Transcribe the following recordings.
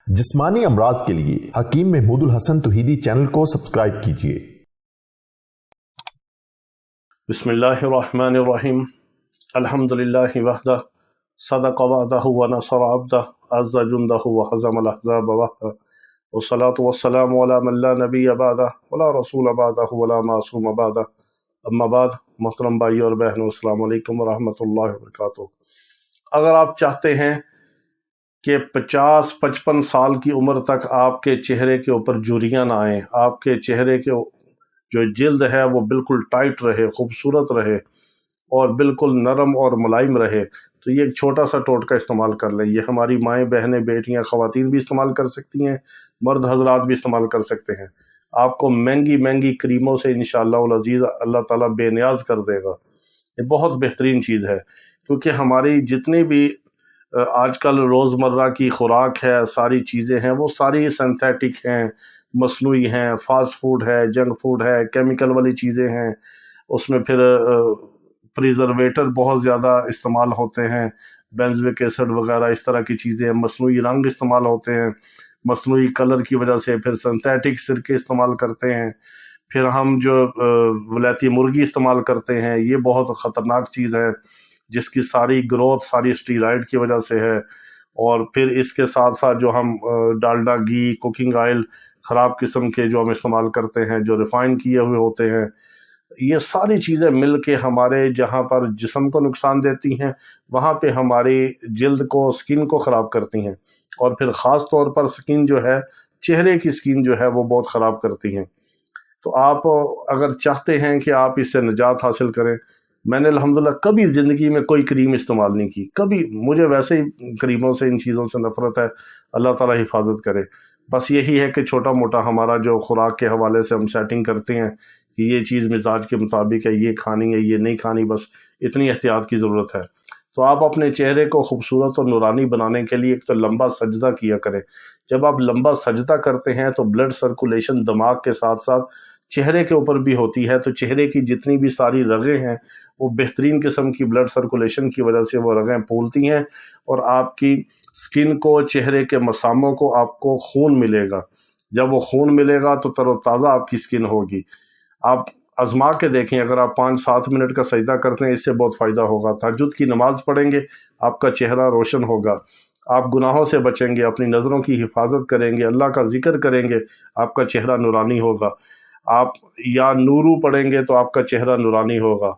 जिस्मानी अमराज के लिए हकीम महमूदुल हसन तौहीदी चैनल को सब्सक्राइब कीजिए। बिस्मिल्लाहिर्रहमानिर्रहीम। अल्हम्दुलिल्लाहि वहदा सदक़ वअदहु व नसर अब्दहु अज़्ज़ा जुंदहु व हज़मल अहज़ाब वहदा वस्सलातु वस्सलामु अला मन ला नबिय्य बअदहु व ला रसूल बअदहु व ला मासूम बअदहु। अम्मा बाद, मोहतरम भाई और बहनों, अस्सलामु अलैकुम व रहमतुल्लाहि व बरकातुहू। अगर आप चाहते हैं कि 50-55 साल की उम्र तक आपके चेहरे के ऊपर झुर्रियाँ ना आएँ, आपके चेहरे के जो जिल्द है वो बिल्कुल टाइट रहे, खूबसूरत रहे और बिल्कुल नरम और मुलायम रहे, तो ये एक छोटा सा टोटका इस्तेमाल कर लें। ये हमारी माएँ, बहनें, बेटियाँ, ख़वातीन भी इस्तेमाल कर सकती हैं, मर्द हजरात भी इस्तेमाल कर सकते हैं। आपको महंगी महंगी क्रीमों से इंशाअल्लाह अज़ीज़ अल्लाह ताला बेनियाज कर देगा। ये बहुत बेहतरीन चीज़ है, क्योंकि हमारी जितनी भी आजकल रोज़मर्रा की खुराक है, सारी चीज़ें हैं, वो सारी सिंथेटिक हैं, मसनूई हैं, फास्ट फूड है, जंक फूड है, केमिकल वाली चीज़ें हैं। उसमें फिर प्रिजर्वेटर बहुत ज़्यादा इस्तेमाल होते हैं, बेंजोइक एसिड वगैरह इस तरह की चीज़ें, मसनूई रंग इस्तेमाल होते हैं, मसनूई कलर की वजह से फिर सिंथेटिक सिरके इस्तेमाल करते हैं, फिर हम जो वलैती मुर्गी इस्तेमाल करते हैं, ये बहुत ख़तरनाक चीज़ है जिसकी सारी ग्रोथ सारी स्टीरॉयड की वजह से है। और फिर इसके साथ साथ जो हम डालडा, घी, कुकिंग ऑयल ख़राब किस्म के जो हम इस्तेमाल करते हैं, जो रिफ़ाइन किए हुए होते हैं, ये सारी चीज़ें मिल के हमारे जहाँ पर जिस्म को नुकसान देती हैं, वहाँ पे हमारी जिल्द को, स्किन को ख़राब करती हैं। और फिर ख़ास तौर पर स्किन जो है, चेहरे की स्किन जो है वो बहुत ख़राब करती हैं। तो आप अगर चाहते हैं कि आप इससे निजात हासिल करें, मैंने अल्हम्दुलिल्लाह कभी ज़िंदगी में कोई क्रीम इस्तेमाल नहीं की, कभी। मुझे वैसे ही क्रीमों से, इन चीज़ों से नफ़रत है, अल्लाह ताला हिफाजत करे। बस यही है कि छोटा मोटा हमारा जो खुराक के हवाले से हम सेटिंग करते हैं कि ये चीज़ मिजाज के मुताबिक है, ये खानी है, ये नहीं खानी, बस इतनी एहतियात की ज़रूरत है। तो आप अपने चेहरे को खूबसूरत और नूरानी बनाने के लिए एक तो लंबा सजदा किया करें। जब आप लंबा सजदा करते हैं तो ब्लड सर्कुलेशन दिमाग के साथ साथ चेहरे के ऊपर भी होती है, तो चेहरे की जितनी भी सारी रगें हैं वो बेहतरीन किस्म की ब्लड सर्कुलेशन की वजह से वो रगें फूलती हैं और आपकी स्किन को, चेहरे के मसामों को आपको खून मिलेगा। जब वो खून मिलेगा तो तरोताज़ा आपकी स्किन होगी। आप आजमा के देखें, अगर आप 5-7 मिनट का सजदा करते हैं, इससे बहुत फ़ायदा होगा। तहज्जुद की नमाज़ पढ़ेंगे, आपका चेहरा रोशन होगा, आप गुनाहों से बचेंगे, अपनी नज़रों की हिफाजत करेंगे, अल्लाह का ज़िक्र करेंगे, आपका चेहरा नूरानी होगा। आप या नूरू पढ़ेंगे तो आपका चेहरा नूरानी होगा।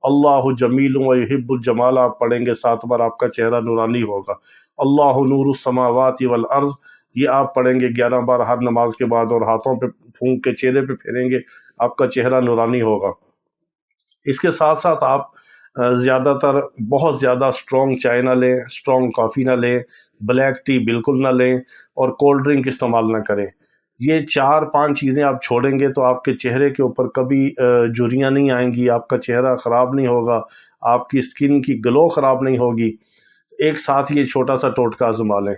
अल्लाहु जमीलुन व युहिब्बुल जमाल आप पढ़ेंगे 7 बार, आपका चेहरा नूरानी होगा। अल्लाहु नूरुस समावाति वल अर्ज़, ये आप पढ़ेंगे 11 बार हर नमाज के बाद, और हाथों पे फूंक के चेहरे पे फेरेंगे, आपका चेहरा नूरानी होगा। इसके साथ साथ आप ज़्यादातर बहुत ज़्यादा स्ट्रॉन्ग चाय ना लें, स्ट्रॉन्ग कॉफ़ी ना लें, ब्लैक टी बिल्कुल ना लें और कोल्ड ड्रिंक इस्तेमाल ना करें। ये 4-5 चीज़ें आप छोड़ेंगे तो आपके चेहरे के ऊपर कभी झुर्रियाँ नहीं आएंगी, आपका चेहरा ख़राब नहीं होगा, आपकी स्किन की ग्लो ख़राब नहीं होगी। एक साथ ये छोटा सा टोटका आज़मा लें।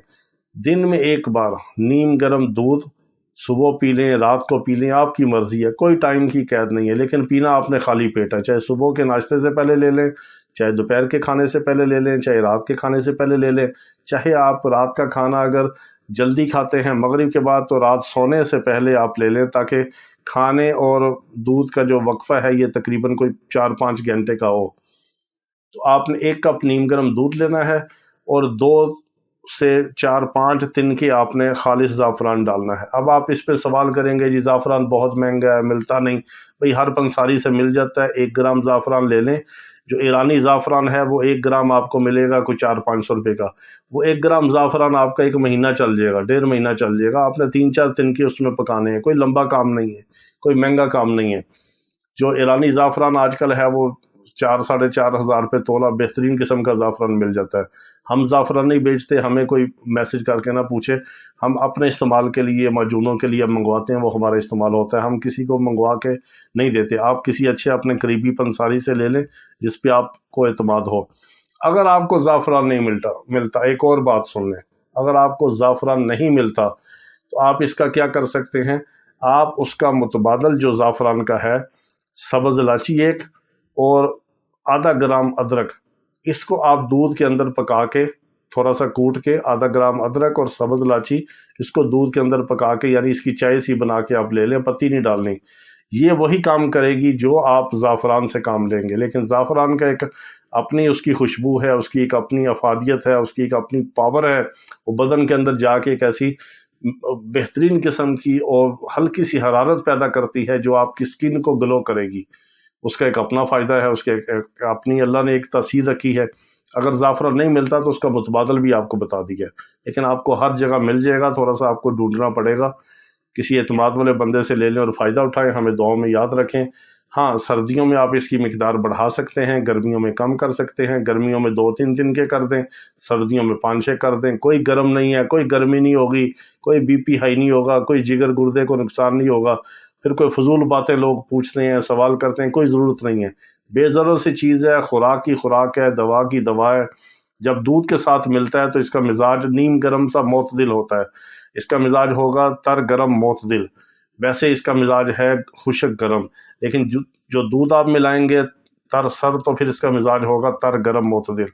दिन में 1 बार नीम गर्म दूध सुबह पी लें, रात को पी लें, आपकी मर्ज़ी है, कोई टाइम की कैद नहीं है, लेकिन पीना आपने खाली पेट है। चाहे सुबह के नाश्ते से पहले ले लें, चाहे दोपहर के खाने से पहले ले लें, चाहे रात के खाने से पहले ले लें, चाहे आप रात का खाना अगर जल्दी खाते हैं मगरिब के बाद, तो रात सोने से पहले आप ले लें, ताकि खाने और दूध का जो वक्फ़ा है ये तकरीबन कोई 4-5 घंटे का हो। तो आपने 1 कप नीम गर्म दूध लेना है और 2 से 4-5 तिनके आपने खालिस ज़ाफ़रान डालना है। अब आप इस पे सवाल करेंगे, जी ज़ाफ़रान बहुत महंगा है, मिलता नहीं। भाई हर पंसारी से मिल जाता है। 1 ग्राम ज़ाफ़रान ले लें, जो ईरानी ज़ाफ़रान है वो 1 ग्राम आपको मिलेगा कोई 400-500 रुपये का। वो 1 ग्राम ज़ाफ़रान आपका 1 महीना चल जाएगा, 1.5 महीना चल जाएगा। आपने 3-4 तिनके उसमें पकाने हैं, कोई लंबा काम नहीं है, कोई महंगा काम नहीं है। जो ईरानी ज़ाफ़रान आजकल है वो 4-4.5 हज़ार रुपये तोला बेहतरीन किस्म का ज़ाफ़रान मिल जाता है। हम ज़ाफ़रान नहीं बेचते, हमें कोई मैसेज करके ना पूछे, हम अपने इस्तेमाल के लिए, मजूनों के लिए मंगवाते हैं, वो हमारा इस्तेमाल होता है, हम किसी को मंगवा के नहीं देते। आप किसी अच्छे अपने करीबी पंसारी से ले लें जिस पे आपको एतमाद हो। अगर आपको ज़ाफ़रान नहीं मिलता, एक और बात सुन लें, अगर आपको ज़ाफ़रान नहीं मिलता तो आप इसका क्या कर सकते हैं, आप उसका मुतबादल जो ज़ाफ़रान का है, सब्ज़ इलायची 1 और आधा ग्राम अदरक, इसको आप दूध के अंदर पका के تھوڑا سا کوٹ کے آدھا گرام ادرک اور سبز الائچی اس کو دودھ کے اندر پکا کے یعنی اس کی چائے سی بنا کے آپ لے لیں، پتی نہیں ڈالنی۔ یہ وہی کام کرے گی جو آپ زعفران سے کام لیں گے، لیکن زعفران کا ایک اپنی اس کی خوشبو ہے، اس کی ایک اپنی افادیت ہے، اس کی ایک اپنی پاور ہے، وہ بدن کے اندر جا کے ایک ایسی بہترین قسم کی اور ہلکی سی حرارت پیدا کرتی ہے جو آپ کی سکن کو گلو کرے گی۔ اس کا ایک اپنا فائدہ ہے، اس کے اپنی اللہ نے ایک تاثیر رکھی ہے۔ اگر زعفران نہیں ملتا تو اس کا متبادل بھی آپ کو بتا دیا ہے، لیکن آپ کو ہر جگہ مل جائے گا، تھوڑا سا آپ کو ڈھونڈنا پڑے گا۔ کسی اعتماد والے بندے سے لے لیں اور فائدہ اٹھائیں، ہمیں دعاؤں میں یاد رکھیں۔ ہاں، سردیوں میں آپ اس کی مقدار بڑھا سکتے ہیں، گرمیوں میں کم کر سکتے ہیں۔ گرمیوں میں 2-3 دن کے کر دیں، سردیوں میں 5-6 کر دیں۔ کوئی گرم نہیں ہے، کوئی گرمی نہیں ہوگی، کوئی بی پی ہائی نہیں ہوگا، کوئی جگر گردے کو نقصان نہیں ہوگا۔ پھر کوئی فضول باتیں لوگ پوچھتے ہیں، سوال کرتے ہیں، کوئی ضرورت نہیں ہے۔ بے ضرر سی چیز ہے، خوراک کی خوراک ہے، دوا کی دوا ہے۔ جب دودھ کے ساتھ ملتا ہے تو اس کا مزاج نیم گرم سا معتدل ہوتا ہے، اس کا مزاج ہوگا تر گرم معتدل۔ ویسے اس کا مزاج ہے خشک گرم، لیکن جو دودھ آپ ملائیں گے تر سر تو پھر اس کا مزاج ہوگا تر گرم معتدل۔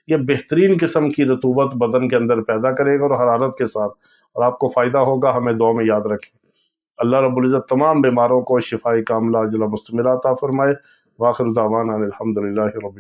یہ بہترین قسم کی رطوبت بدن کے اندر پیدا کرے گا اور حرارت کے ساتھ، اور آپ کو فائدہ ہوگا۔ ہمیں دعا میں یاد رکھیں۔ اللہ رب العزت تمام بیماروں کو شفائی کاملہ عاجلہ مستمرہ عطا فرمائے۔ وآخر دعوانا الحمدللہ رب